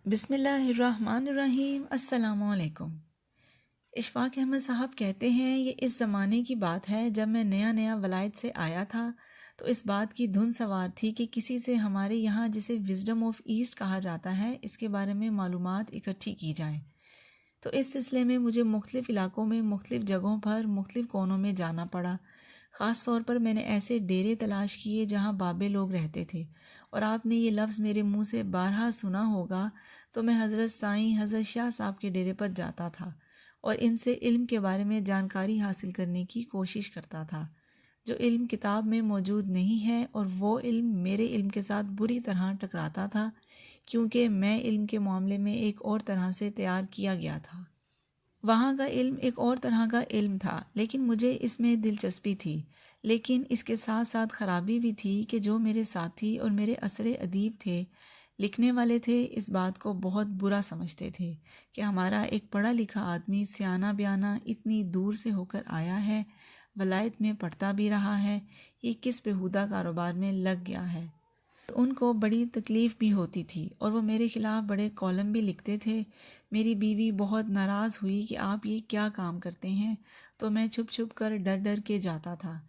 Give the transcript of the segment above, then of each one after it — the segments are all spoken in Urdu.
بسم اللہ الرحمن الرحیم۔ السلام علیکم۔ اشفاق احمد صاحب کہتے ہیں یہ اس زمانے کی بات ہے جب میں نیا ولائت سے آیا تھا تو اس بات کی دھن سوار تھی کہ کسی سے ہمارے یہاں جسے وزڈم آف ایسٹ کہا جاتا ہے اس کے بارے میں معلومات اکٹھی کی جائیں۔ تو اس سلسلے میں مجھے مختلف علاقوں میں مختلف جگہوں پر مختلف کونوں میں جانا پڑا۔ خاص طور پر میں نے ایسے ڈیرے تلاش کیے جہاں بابے لوگ رہتے تھے، اور آپ نے یہ لفظ میرے منہ سے بارہا سنا ہوگا تو میں حضرت سائیں حضرت شاہ صاحب کے ڈیرے پر جاتا تھا اور ان سے علم کے بارے میں جانکاری حاصل کرنے کی کوشش کرتا تھا، جو علم کتاب میں موجود نہیں ہے، اور وہ علم میرے علم کے ساتھ بری طرح ٹکراتا تھا کیونکہ میں علم کے معاملے میں ایک اور طرح سے تیار کیا گیا تھا۔ وہاں کا علم ایک اور طرح کا علم تھا، لیکن مجھے اس میں دلچسپی تھی، لیکن اس کے ساتھ ساتھ خرابی بھی تھی کہ جو میرے ساتھی اور میرے عصر ادیب تھے، لکھنے والے تھے، اس بات کو بہت برا سمجھتے تھے کہ ہمارا ایک پڑھا لکھا آدمی سیانہ بیانہ اتنی دور سے ہو کر آیا ہے، ولایت میں پڑھتا بھی رہا ہے، یہ کس بیہودہ کاروبار میں لگ گیا ہے۔ ان کو بڑی تکلیف بھی ہوتی تھی اور وہ میرے خلاف بڑے کالم بھی لکھتے تھے۔ میری بیوی بہت ناراض ہوئی کہ آپ یہ کیا کام کرتے ہیں، تو میں چھپ چھپ کر ڈر ڈر کے جاتا تھا۔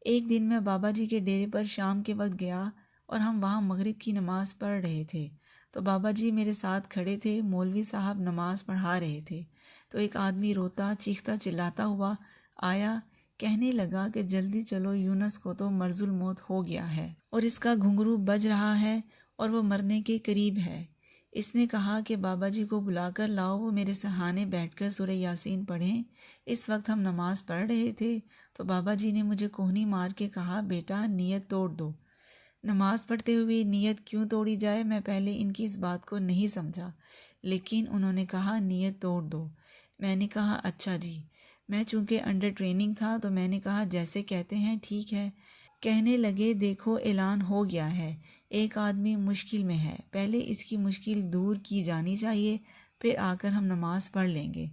ایک دن میں بابا جی کے ڈیرے پر شام کے وقت گیا اور ہم وہاں مغرب کی نماز پڑھ رہے تھے، تو بابا جی میرے ساتھ کھڑے تھے، مولوی صاحب نماز پڑھا رہے تھے، تو ایک آدمی روتا چیختا چلاتا ہوا آیا، کہنے لگا کہ جلدی چلو، یونس کو تو مرض الموت ہو گیا ہے اور اس کا گھنگرو بج رہا ہے اور وہ مرنے کے قریب ہے۔ اس نے کہا کہ بابا جی کو بلا کر لاؤ، وہ میرے سرہانے بیٹھ کر سورہ یاسین پڑھیں۔ اس وقت ہم نماز پڑھ رہے تھے تو بابا جی نے مجھے کوہنی مار کے کہا، بیٹا نیت توڑ دو۔ نماز پڑھتے ہوئے نیت کیوں توڑی جائے، میں پہلے ان کی اس بات کو نہیں سمجھا، لیکن انہوں نے کہا نیت توڑ دو۔ میں نے کہا اچھا جی۔ میں چونکہ انڈر ٹریننگ تھا تو میں نے کہا جیسے کہتے ہیں ٹھیک ہے۔ کہنے لگے دیکھو اعلان ہو گیا ہے، ایک آدمی مشکل میں ہے، پہلے اس کی مشکل دور کی جانی چاہیے، پھر آ کر ہم نماز پڑھ لیں گے،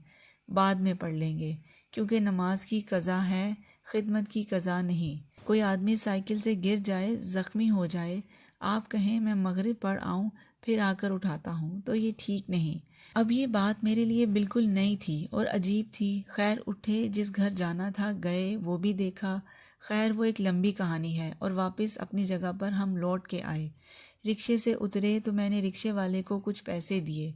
بعد میں پڑھ لیں گے، کیونکہ نماز کی قضا ہے، خدمت کی قضا نہیں۔ کوئی آدمی سائیکل سے گر جائے، زخمی ہو جائے، آپ کہیں میں مغرب پڑھ آؤں پھر آ کر اٹھاتا ہوں، تو یہ ٹھیک نہیں۔ اب یہ بات میرے لیے بالکل نئی تھی اور عجیب تھی۔ خیر اٹھے، جس گھر جانا تھا گئے، وہ بھی دیکھا۔ خیر وہ ایک لمبی کہانی ہے، اور واپس اپنی جگہ پر ہم لوٹ کے آئے۔ رکشے سے اترے تو میں نے رکشے والے کو کچھ پیسے دیے،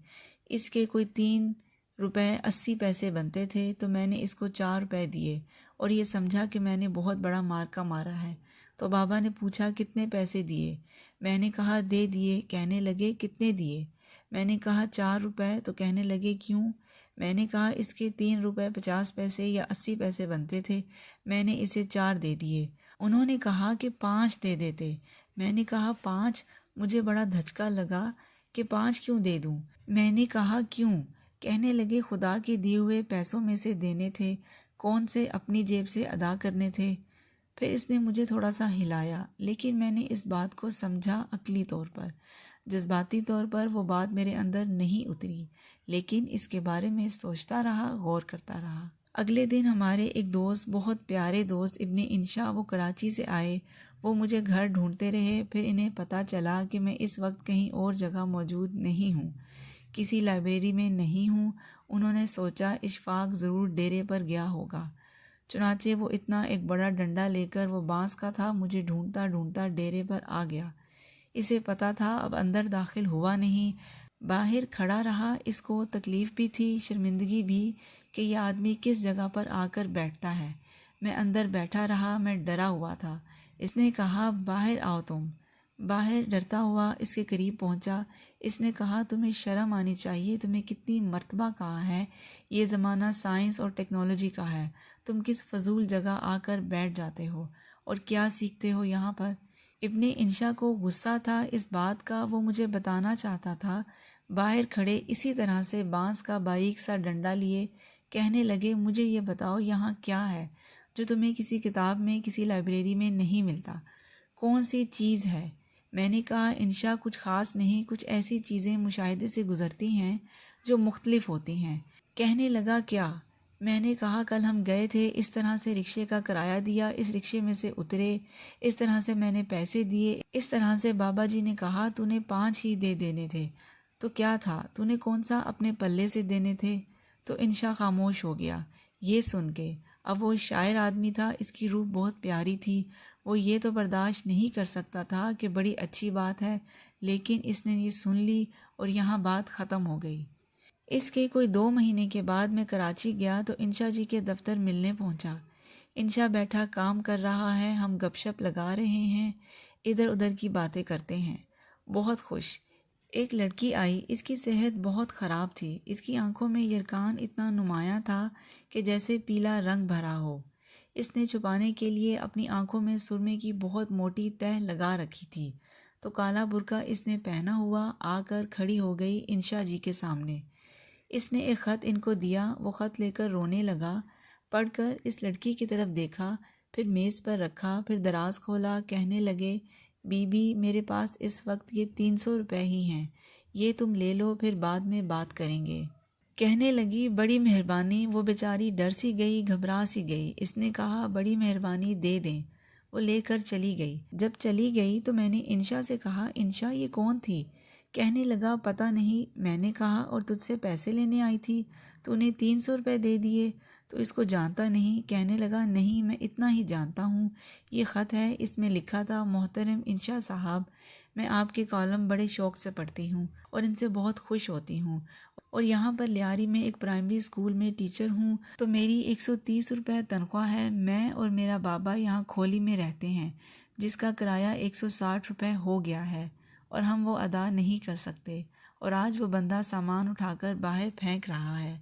اس کے کوئی 3 روپے 80 پیسے بنتے تھے، تو میں نے اس کو 4 روپے دیے اور یہ سمجھا کہ میں نے بہت بڑا مارکا مارا ہے۔ تو بابا نے پوچھا کتنے پیسے دیے؟ میں نے کہا دے دیے۔ کہنے لگے کتنے دیے؟ میں نے کہا 4 روپے۔ تو کہنے لگے کیوں؟ میں نے کہا اس کے 3 روپے 50 پیسے یا 80 پیسے بنتے تھے، میں نے اسے 4 دے دیے۔ انہوں نے کہا کہ 5 دے دیتے۔ میں نے کہا 5؟ مجھے بڑا دھچکا لگا کہ 5 کیوں دے دوں؟ میں نے کہا کیوں؟ کہنے لگے خدا کے دیے ہوئے پیسوں میں سے دینے تھے، کون سے اپنی جیب سے ادا کرنے تھے۔ پھر اس نے مجھے تھوڑا سا ہلایا، لیکن میں نے اس بات کو سمجھا عقلی طور پر، جذباتی طور پر وہ بات میرے اندر نہیں اتری، لیکن اس کے بارے میں سوچتا رہا، غور کرتا رہا۔ اگلے دن ہمارے ایک دوست، بہت پیارے دوست ابن انشا، وہ کراچی سے آئے، وہ مجھے گھر ڈھونڈتے رہے، پھر انہیں پتہ چلا کہ میں اس وقت کہیں اور جگہ موجود نہیں ہوں، کسی لائبریری میں نہیں ہوں۔ انہوں نے سوچا اشفاق ضرور ڈیرے پر گیا ہوگا، چنانچہ وہ اتنا ایک بڑا ڈنڈا لے کر، وہ بانس کا تھا، مجھے ڈھونڈتا ڈھونڈتا ڈیرے پر آ گیا۔ اسے پتہ تھا اب اندر داخل ہوا نہیں، باہر کھڑا رہا۔ اس کو تکلیف بھی تھی، شرمندگی بھی کہ یہ آدمی کس جگہ پر آ کر بیٹھتا ہے۔ میں اندر بیٹھا رہا، میں ڈرا ہوا تھا۔ اس نے کہا باہر آؤ تم۔ باہر ڈرتا ہوا اس کے قریب پہنچا۔ اس نے کہا تمہیں شرم آنی چاہیے، تمہیں کتنی مرتبہ کہا ہے یہ زمانہ سائنس اور ٹیکنالوجی کا ہے، تم کس فضول جگہ آ کر بیٹھ جاتے ہو اور کیا سیکھتے ہو یہاں پر؟ ابن انشا کو غصہ تھا اس بات کا، وہ مجھے بتانا چاہتا تھا۔ باہر کھڑے اسی طرح سے بانس کا باریک سا ڈنڈا لیے کہنے لگے مجھے یہ بتاؤ یہاں کیا ہے جو تمہیں کسی کتاب میں، کسی لائبریری میں نہیں ملتا؟ کون سی چیز ہے؟ میں نے کہا انشا کچھ خاص نہیں، کچھ ایسی چیزیں مشاہدے سے گزرتی ہیں جو مختلف ہوتی ہیں۔ کہنے لگا کیا؟ میں نے کہا کل ہم گئے تھے، اس طرح سے رکشے کا کرایہ دیا، اس رکشے میں سے اترے، اس طرح سے میں نے پیسے دیے، اس طرح سے بابا جی نے کہا تو نے 5 ہی دے دینے تھے، تو کیا تھا؟ تو نے کون سا اپنے پلے سے دینے تھے؟ تو انشا خاموش ہو گیا یہ سن کے۔ اب وہ شاعر آدمی تھا، اس کی روح بہت پیاری تھی، وہ یہ تو برداشت نہیں کر سکتا تھا کہ بڑی اچھی بات ہے، لیکن اس نے یہ سن لی اور یہاں بات ختم ہو گئی۔ اس کے کوئی 2 مہینے کے بعد میں کراچی گیا تو انشا جی کے دفتر ملنے پہنچا۔ انشا بیٹھا کام کر رہا ہے، ہم گپ شپ لگا رہے ہیں، ادھر ادھر کی باتیں کرتے ہیں، بہت خوش۔ ایک لڑکی آئی، اس کی صحت بہت خراب تھی، اس کی آنکھوں میں یرکان اتنا نمایاں تھا کہ جیسے پیلا رنگ بھرا ہو۔ اس نے چھپانے کے لیے اپنی آنکھوں میں سرمے کی بہت موٹی تہ لگا رکھی تھی، تو کالا برقع اس نے پہنا ہوا آ کر کھڑی ہو گئی انشا جی کے سامنے۔ اس نے ایک خط ان کو دیا، وہ خط لے کر رونے لگا، پڑھ کر اس لڑکی کی طرف دیکھا، پھر میز پر رکھا، پھر دراز کھولا، کہنے لگے، بی بی میرے پاس اس وقت یہ 300 روپے ہی ہیں، یہ تم لے لو، پھر بعد میں بات کریں گے۔ کہنے لگی بڑی مہربانی۔ وہ بیچاری ڈر سی گئی، گھبرا سی گئی۔ اس نے کہا بڑی مہربانی، دے دیں۔ وہ لے کر چلی گئی۔ جب چلی گئی تو میں نے انشا سے کہا، انشا یہ کون تھی؟ کہنے لگا پتہ نہیں، میں نے کہا اور تجھ سے پیسے لینے آئی تھی، تو نے 300 روپے دے دیے، تو اس کو جانتا نہیں؟ کہنے لگا نہیں، میں اتنا ہی جانتا ہوں، یہ خط ہے، اس میں لکھا تھا، محترم انشا صاحب، میں آپ کے کالم بڑے شوق سے پڑھتی ہوں اور ان سے بہت خوش ہوتی ہوں، اور یہاں پر لیاری میں ایک پرائمری اسکول میں ٹیچر ہوں، تو میری 130 روپے تنخواہ ہے، میں اور میرا بابا یہاں کھولی میں رہتے ہیں، جس کا کرایہ 160 روپے ہو گیا ہے اور ہم وہ ادا نہیں کر سکتے، اور آج وہ بندہ سامان اٹھا کر باہر پھینک رہا ہے۔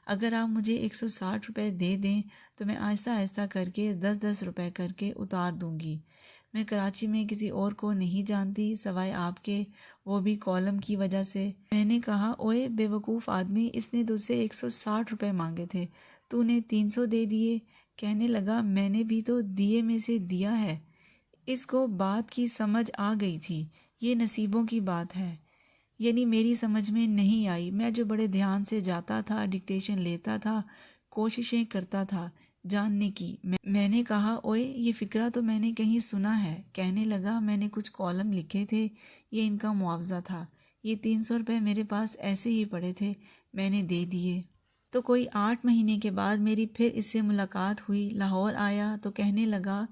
اگر آپ مجھے 160 روپے دے دیں تو میں آہستہ آہستہ کر کے 10 روپے کر کے اتار دوں گی۔ میں کراچی میں کسی اور کو نہیں جانتی سوائے آپ کے، وہ بھی کالم کی وجہ سے۔ میں نے کہا اوئے بے وقوف آدمی، اس نے تجھ سے 160 روپے مانگے تھے، تو نے 300 دے دیے۔ کہنے لگا میں نے بھی تو دیے میں سے دیا ہے۔ اس کو بات کی سمجھ آ گئی تھی، یہ نصیبوں کی بات ہے، یعنی میری سمجھ میں نہیں آئی۔ میں جو بڑے دھیان سے جاتا تھا، ڈکٹیشن لیتا تھا، کوششیں کرتا تھا جاننے کی۔ میں نے کہا اوئے یہ فقرہ تو میں نے کہیں سنا ہے۔ کہنے لگا میں نے کچھ کالم لکھے تھے، یہ ان کا معاوضہ تھا، یہ 300 روپے میرے پاس ایسے ہی پڑے تھے، میں نے دے دیے۔ تو کوئی 8 مہینے کے بعد میری پھر اس سے ملاقات ہوئی، لاہور آیا تو کہنے لگا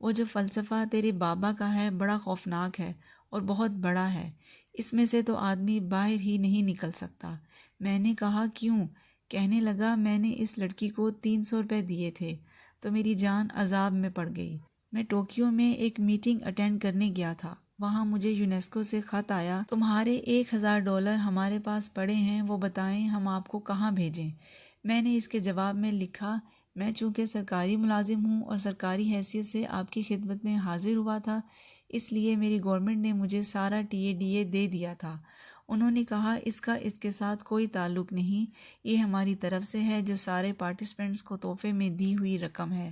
وہ جو فلسفہ تیرے بابا کا ہے بڑا خوفناک ہے اور بہت بڑا ہے، اس میں سے تو آدمی باہر ہی نہیں نکل سکتا۔ میں نے کہا کیوں؟ کہنے لگا میں نے اس لڑکی کو 300 روپے دیے تھے تو میری جان عذاب میں پڑ گئی۔ میں ٹوکیو میں ایک میٹنگ اٹینڈ کرنے گیا تھا، وہاں مجھے یونیسکو سے خط آیا، تمہارے $1000 ہمارے پاس پڑے ہیں، وہ بتائیں ہم آپ کو کہاں بھیجیں۔ میں نے اس کے جواب میں لکھا میں چونکہ سرکاری ملازم ہوں اور سرکاری حیثیت سے آپ کی خدمت میں حاضر ہوا تھا، اس لیے میری گورنمنٹ نے مجھے سارا ٹی اے دے دیا تھا۔ انہوں نے کہا اس کا اس کے ساتھ کوئی تعلق نہیں، یہ ہماری طرف سے ہے جو سارے پارٹیسپینٹس کو تحفے میں دی ہوئی رقم ہے۔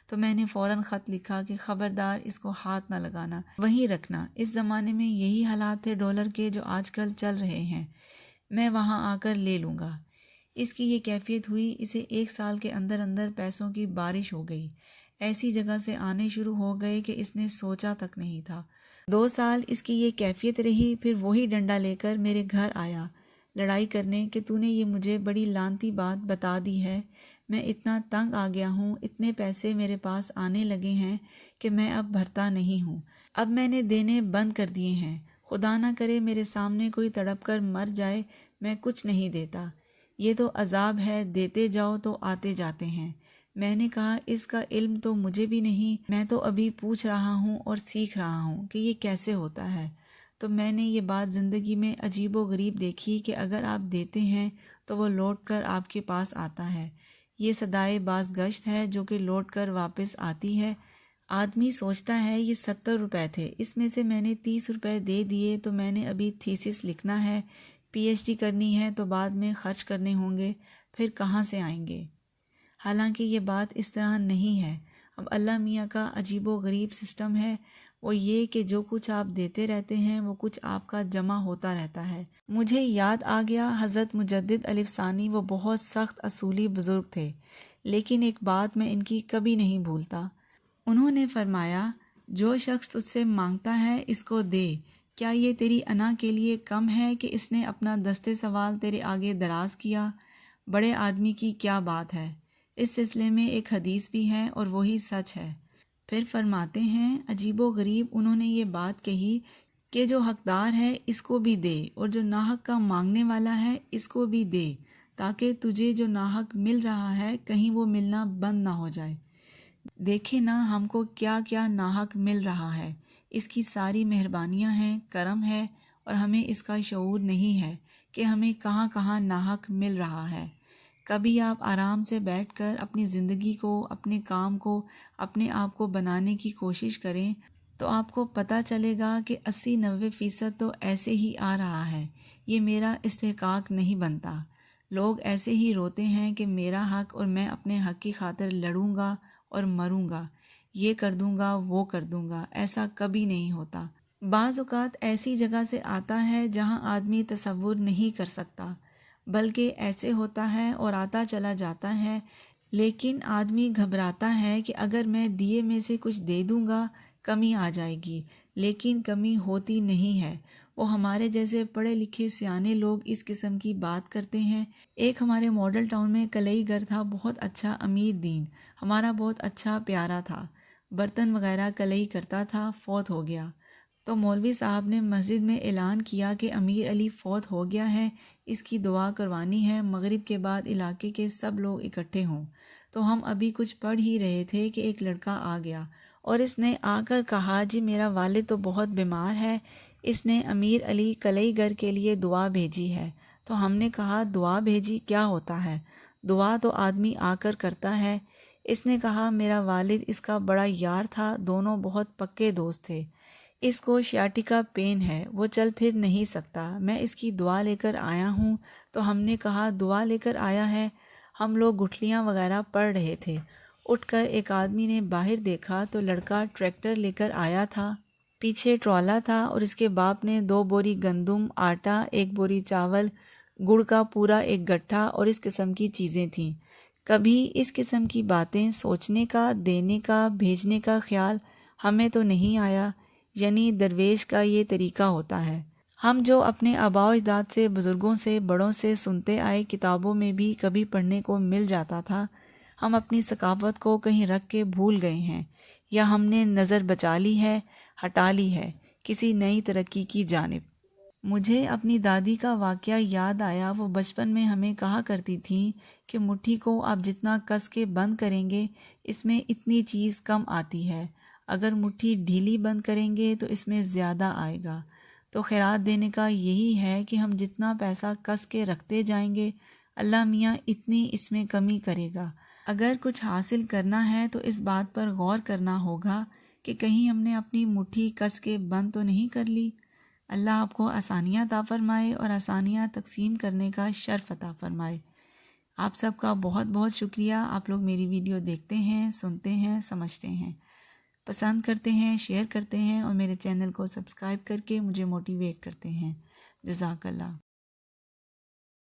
تو میں نے فوراً خط لکھا کہ خبردار اس کو ہاتھ نہ لگانا، وہیں رکھنا، اس زمانے میں یہی حالات تھے ڈالر کے جو آج کل چل رہے ہیں، میں وہاں آ کر لے لوں گا۔ اس کی یہ کیفیت ہوئی، اسے 1 سال کے اندر اندر پیسوں کی بارش ہو گئی، ایسی جگہ سے آنے شروع ہو گئے کہ اس نے سوچا تک نہیں تھا۔ 2 سال اس کی یہ کیفیت رہی، پھر وہی ڈنڈا لے کر میرے گھر آیا لڑائی کرنے کہ تو نے یہ مجھے بڑی لانتی بات بتا دی ہے، میں اتنا تنگ آ گیا ہوں، اتنے پیسے میرے پاس آنے لگے ہیں کہ میں اب بھرتا نہیں ہوں، اب میں نے دینے بند کر دیے ہیں، خدا نہ کرے میرے سامنے کوئی تڑپ کر مر جائے، میں کچھ نہیں دیتا، یہ تو عذاب ہے، دیتے جاؤ تو آتے جاتے ہیں۔ میں نے کہا اس کا علم تو مجھے بھی نہیں، میں تو ابھی پوچھ رہا ہوں اور سیکھ رہا ہوں کہ یہ کیسے ہوتا ہے۔ تو میں نے یہ بات زندگی میں عجیب و غریب دیکھی کہ اگر آپ دیتے ہیں تو وہ لوٹ کر آپ کے پاس آتا ہے، یہ صدائے باز گشت ہے جو کہ لوٹ کر واپس آتی ہے۔ آدمی سوچتا ہے یہ 70 روپے تھے، اس میں سے میں نے 30 روپے دے دیے، تو میں نے ابھی تھیسس لکھنا ہے، PhD کرنی ہے، تو بعد میں خرچ کرنے ہوں گے، پھر کہاں سے آئیں گے؟ حالانکہ یہ بات اس طرح نہیں ہے۔ اب اللہ میاں کا عجیب و غریب سسٹم ہے، وہ یہ کہ جو کچھ آپ دیتے رہتے ہیں وہ کچھ آپ کا جمع ہوتا رہتا ہے۔ مجھے یاد آ گیا حضرت مجدد الف ثانی، وہ بہت سخت اصولی بزرگ تھے، لیکن ایک بات میں ان کی کبھی نہیں بھولتا۔ انہوں نے فرمایا جو شخص تجھ سے مانگتا ہے اس کو دے، کیا یہ تیری انا کے لیے کم ہے کہ اس نے اپنا دستے سوال تیرے آگے دراز کیا؟ بڑے آدمی کی کیا بات ہے۔ اس سلسلے میں ایک حدیث بھی ہے اور وہی سچ ہے۔ پھر فرماتے ہیں عجیب و غریب انہوں نے یہ بات کہی کہ جو حقدار ہے اس کو بھی دے اور جو ناحق کا مانگنے والا ہے اس کو بھی دے، تاکہ تجھے جو ناحق مل رہا ہے کہیں وہ ملنا بند نہ ہو جائے۔ دیکھے نا ہم کو کیا کیا ناحق مل رہا ہے، اس کی ساری مہربانیاں ہیں، کرم ہے، اور ہمیں اس کا شعور نہیں ہے کہ ہمیں کہاں کہاں ناحق مل رہا ہے۔ کبھی آپ آرام سے بیٹھ کر اپنی زندگی کو، اپنے کام کو، اپنے آپ کو بنانے کی کوشش کریں تو آپ کو پتہ چلے گا کہ 80-90% تو ایسے ہی آ رہا ہے۔ یہ میرا استحقاق نہیں بنتا۔ لوگ ایسے ہی روتے ہیں کہ میرا حق اور میں اپنے حق کی خاطر لڑوں گا اور مروں گا، یہ کر دوں گا، وہ کر دوں گا۔ ایسا کبھی نہیں ہوتا۔ بعض اوقات ایسی جگہ سے آتا ہے جہاں آدمی تصور نہیں کر سکتا، بلکہ ایسے ہوتا ہے اور آتا چلا جاتا ہے، لیکن آدمی گھبراتا ہے کہ اگر میں دیے میں سے کچھ دے دوں گا کمی آ جائے گی، لیکن کمی ہوتی نہیں ہے۔ وہ ہمارے جیسے پڑھے لکھے سیانے لوگ اس قسم کی بات کرتے ہیں۔ ایک ہمارے ماڈل ٹاؤن میں کلئی گھر تھا، بہت اچھا امیر دین، ہمارا بہت اچھا پیارا تھا، برتن وغیرہ کلئی کرتا تھا، فوت ہو گیا۔ تو مولوی صاحب نے مسجد میں اعلان کیا کہ امیر علی فوت ہو گیا ہے، اس کی دعا کروانی ہے، مغرب کے بعد علاقے کے سب لوگ اکٹھے ہوں۔ تو ہم ابھی کچھ پڑھ ہی رہے تھے کہ ایک لڑکا آ گیا اور اس نے آ کر کہا جی میرا والد تو بہت بیمار ہے، اس نے امیر علی کلئی گھر کے لیے دعا بھیجی ہے۔ تو ہم نے کہا دعا بھیجی کیا ہوتا ہے؟ دعا تو آدمی آ کر کرتا ہے۔ اس نے کہا میرا والد اس کا بڑا یار تھا، دونوں بہت پکے دوست تھے، اس کو شیاٹیکا پین ہے، وہ چل پھر نہیں سکتا، میں اس کی دعا لے کر آیا ہوں۔ تو ہم نے کہا دعا لے کر آیا ہے؟ ہم لوگ گٹھلیاں وغیرہ پڑھ رہے تھے، اٹھ کر ایک آدمی نے باہر دیکھا تو لڑکا ٹریکٹر لے کر آیا تھا، پیچھے ٹرالا تھا اور اس کے باپ نے 2 بوری گندم، آٹا، 1 بوری چاول، گڑ کا پورا ایک گٹھا اور اس قسم کی چیزیں تھیں۔ کبھی اس قسم کی باتیں سوچنے کا، دینے کا، بھیجنے کا خیال ہمیں تو نہیں آیا۔ یعنی درویش کا یہ طریقہ ہوتا ہے۔ ہم جو اپنے آباء و اجداد سے، بزرگوں سے، بڑوں سے سنتے آئے، کتابوں میں بھی کبھی پڑھنے کو مل جاتا تھا، ہم اپنی ثقافت کو کہیں رکھ کے بھول گئے ہیں، یا ہم نے نظر بچا لی ہے، ہٹا لی ہے کسی نئی ترقی کی جانب۔ مجھے اپنی دادی کا واقعہ یاد آیا، وہ بچپن میں ہمیں کہا کرتی تھیں کہ مٹھی کو آپ جتنا کس کے بند کریں گے اس میں اتنی چیز کم آتی ہے، اگر مٹھی ڈھیلی بند کریں گے تو اس میں زیادہ آئے گا۔ تو خیرات دینے کا یہی ہے کہ ہم جتنا پیسہ کس کے رکھتے جائیں گے اللہ میاں اتنی اس میں کمی کرے گا۔ اگر کچھ حاصل کرنا ہے تو اس بات پر غور کرنا ہوگا کہ کہیں ہم نے اپنی مٹھی کس کے بند تو نہیں کر لی۔ اللہ آپ کو آسانیاں عطا فرمائے اور آسانیاں تقسیم کرنے کا شرف عطا فرمائے۔ آپ سب کا بہت بہت شکریہ۔ آپ لوگ میری ویڈیو دیکھتے ہیں، سنتے ہیں، سمجھتے ہیں، پسند کرتے ہیں، شیئر کرتے ہیں اور میرے چینل کو سبسکرائب کر کے مجھے موٹیویٹ کرتے ہیں۔ جزاک اللہ۔